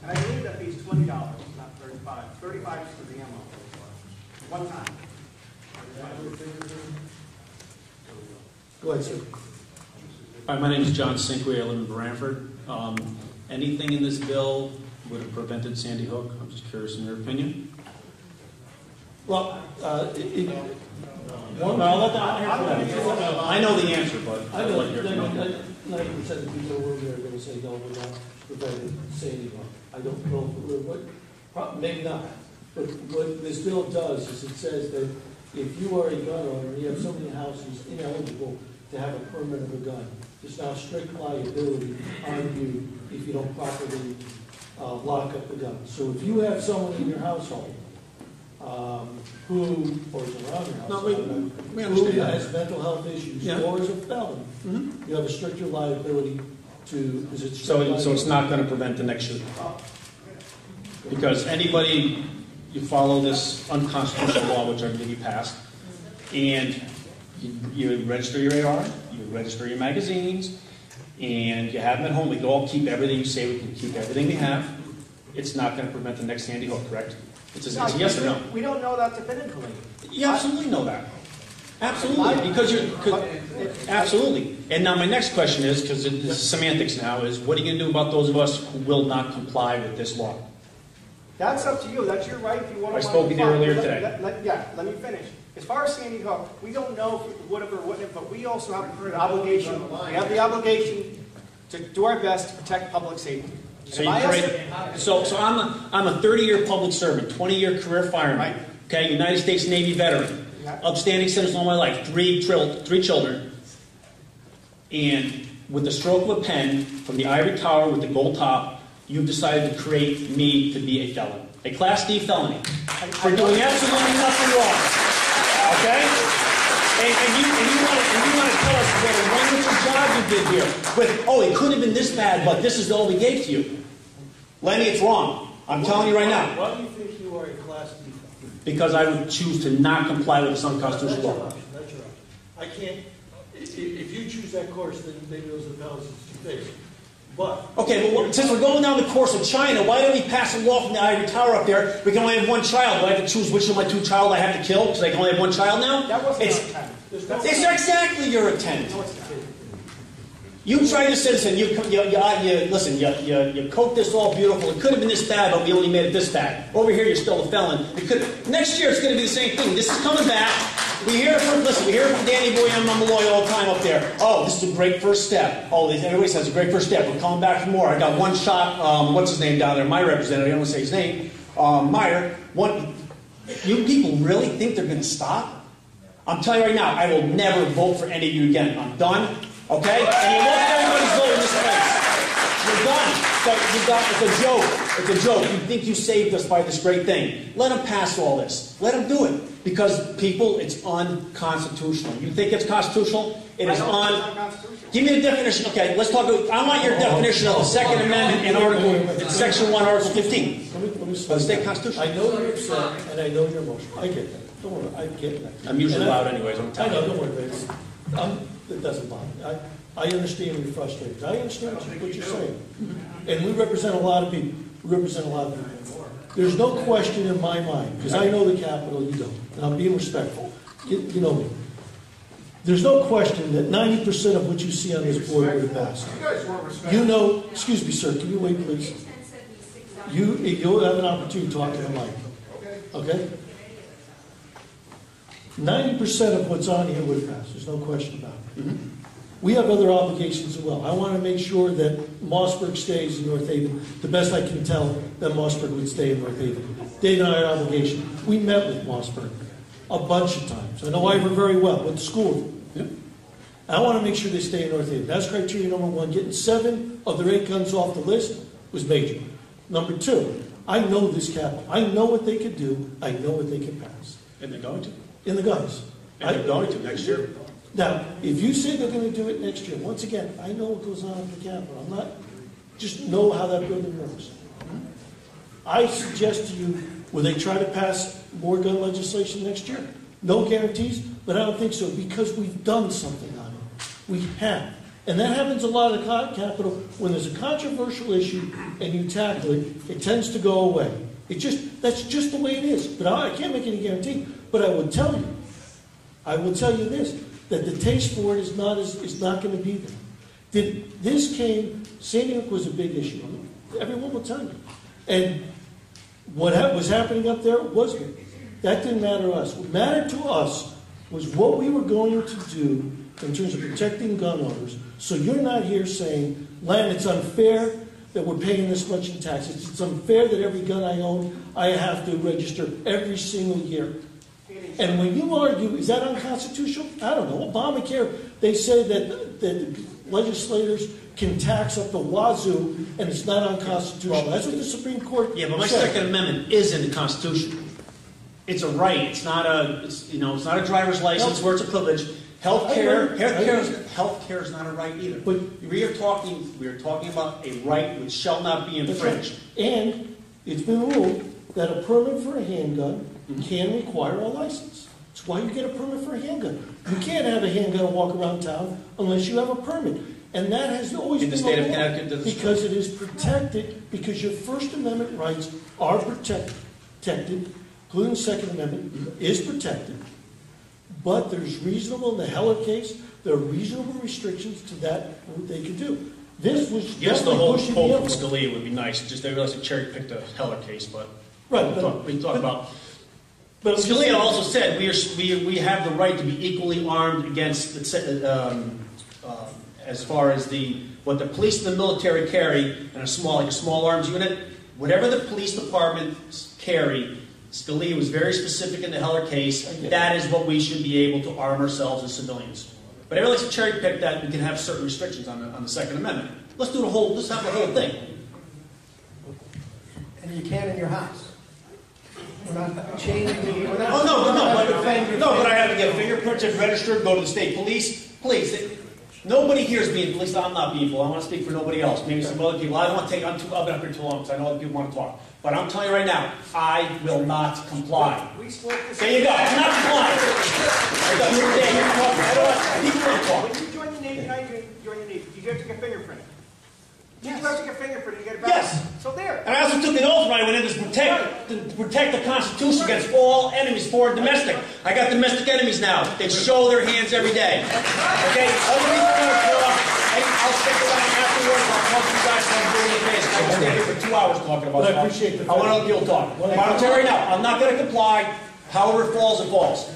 And I believe that pays $20, not $35. $35 is for the ammo. One time. Go ahead, sir. Hi, my name is John Sinkway. I live in Branford. Anything in this bill would have prevented Sandy Hook? I'm just curious in your opinion. Well, I know the answer, but I I'd know like your opinion. 90% of people over there are going to say no, we're not preventing Sandy Hook. I don't know if it would, maybe not. But what this bill does is it says that if you are a gun owner and you have so many houses ineligible to have a permit of a gun, there's now strict liability on you if you don't properly lock up the gun. So if you have someone in your household who, or is around your household, who has mental health issues, or is a felon, you have a stricter liability to, because it's so it's not going to prevent the next shooting. Because anybody, you follow this unconstitutional law, which I believe you passed, and you register your AR, you register your magazines, and you have them at home. We can all keep everything you say. We can keep everything we have. It's not going to prevent the next Sandy Hook, correct? It's a yes or no. We don't know that definitively. You absolutely know that. Absolutely, because absolutely. And now my next question is, because it's semantics now, is what are you going to do about those of us who will not comply with this law? That's up to you. That's your right. If you want to. I spoke with you earlier today. Let me finish. As far as Sandy Hook, we don't know if it would have or wouldn't have, but we also have an obligation. We have the obligation to do our best to protect public safety. So I'm a 30-year public servant, 20-year career fireman, right. Okay, United States Navy veteran, upstanding citizen all my life, three children, and with the stroke of a pen from the ivory tower with the gold top, you've decided to create me to be a felon, a Class D felony, for doing absolutely nothing wrong. Okay? And you want to tell us what a wonderful job you did here. With, it could have been this bad, but this is all we gave to you. Lenny, it's wrong. I'm telling you right now. Why do you think you are a Class D felon? Because I would choose to not comply with this unconstitutional law. That's your option. I can't. If you choose that course, then maybe those are the penalties you face. But okay, well, since we're going down the course of China, why don't we pass a law from the ivory tower up there? We can only have one child. Do I have to choose which of my two child I have to kill because I can only have one child now? That wasn't our intent. It's exactly your intent. You tried to citizen. You coat this all beautiful. It could have been this bad, but we only made it this bad. Over here, you're still a felon. Next year, it's going to be the same thing. This is coming back. We hear from Danny Boy and Malloy all the time up there. Oh, this is a great first step. Oh, everybody says it's a great first step. We're coming back for more. I got one shot. What's his name down there? My representative. I don't want to say his name. Meyer. You people really think they're going to stop? I'm telling you right now, I will never vote for any of you again. I'm done. Okay? And you lost everybody's vote in this place. You're done. It's a joke. It's a joke. You think you saved us by this great thing. Let them pass all this. Let them do it. Because, people, it's unconstitutional. You think it's constitutional? It is unconstitutional. Give me the definition. Okay, let's talk. I want your definition of the Second Amendment in Section 1, Article 15. Let me the state constitution. I know you're upset, and I know you're emotional. I get that. Don't worry. I get that. I'm usually loud anyways. I'm telling you. I know. Don't worry, baby. It doesn't bother me. I understand you're frustrated. I understand what you're saying. And we represent a lot of people. There's no question in my mind, because I know the Capitol, you don't. And I'm being respectful. You know me. There's no question that 90% of what you see on this board would have passed. You know, excuse me, sir, can you wait, please? You'll have an opportunity to talk to the mic. Okay? 90% of what's on here would have passed. There's no question about it. Mm-hmm. We have other obligations as well. I want to make sure that Mossburg stays in North Haven. The best I can tell, that Mossburg would stay in North Haven. Dave and I had an obligation. We met with Mossburg a bunch of times. I know Ivor very well, went to school with him. Yep. I want to make sure they stay in North Haven. That's criteria number one. Getting 7 of their 8 guns off the list was major. Number 2, I know this Capitol. I know what they could do. I know what they can pass. And they're going to. In the guns. And they're going to next year. Now, if you say they're going to do it next year, once again, I know what goes on at the Capitol. I'm not, just know how that building works. I suggest to you, will they try to pass more gun legislation next year? No guarantees, but I don't think so, because we've done something on it. We have. And that happens a lot at Capitol. When there's a controversial issue and you tackle it, it tends to go away. That's just the way it is. But I can't make any guarantee. But I will tell you this, that the taste for it is not going to be there. Sandy Hook was a big issue. Everyone will tell you. And what was happening up there was good. That didn't matter to us. What mattered to us was what we were going to do in terms of protecting gun owners. So you're not here saying, Len, it's unfair that we're paying this much in taxes. It's unfair that every gun I own, I have to register every single year. And when you argue, is that unconstitutional? I don't know. Obamacare, they say that legislators can tax up the wazoo, and it's not unconstitutional. That's what the Supreme Court said. Yeah, but my Second Amendment is in the Constitution. It's a right. It's not a driver's license where it's a privilege. Healthcare is not a right either. But we are talking about a right which shall not be infringed. And it's been ruled that a permit for a handgun can require a license. That's why you get a permit for a handgun. You can't have a handgun and walk around town unless you have a permit. And that has always been in the state of Connecticut, because it is protected, because your First Amendment rights are protected, including the Second Amendment is protected. But there's reasonable, in the Heller case, there are reasonable restrictions to that, what they can do. This was yes, the whole pushing quote the from Scalia would be nice. Just they realized they cherry picked the Heller case, but right. we talk about. But Scalia also said we have the right to be equally armed against as far as what the police and the military carry in a small arms unit. Whatever the police departments carry, Scalia was very specific in the Heller case. That is what we should be able to arm ourselves as civilians. But everyone likes to cherry pick that. We can have certain restrictions on the Second Amendment. Let's have the whole thing. And you can in your house. We're not changing. But I have to get fingerprints and registered. Go to the state police. Please, nobody here is being. At least I'm not being. I want to speak for nobody else. Maybe some other people. I don't want to take. I've been up here too long because I know other people want to talk. But I'm telling you right now, I will not comply. We split this. There you go. I'm not complying. People want to talk. When you join the Navy, now you can join the Navy. You have to get fingerprinted. Yes. You have to get fingerprinted. You get a Yes. So there. And I also took an oath when I went in to protect the Constitution against all enemies, foreign and domestic. I got domestic enemies now. They show their hands every day. Okay? Other people want to talk. I'll stick around afterwards. I'll talk to you guys when I'm doing the case. I can stand here for 2 hours talking about stuff. I appreciate the I want other people to talk. But I'll tell you right now, I'm not going to comply. However it falls, it falls.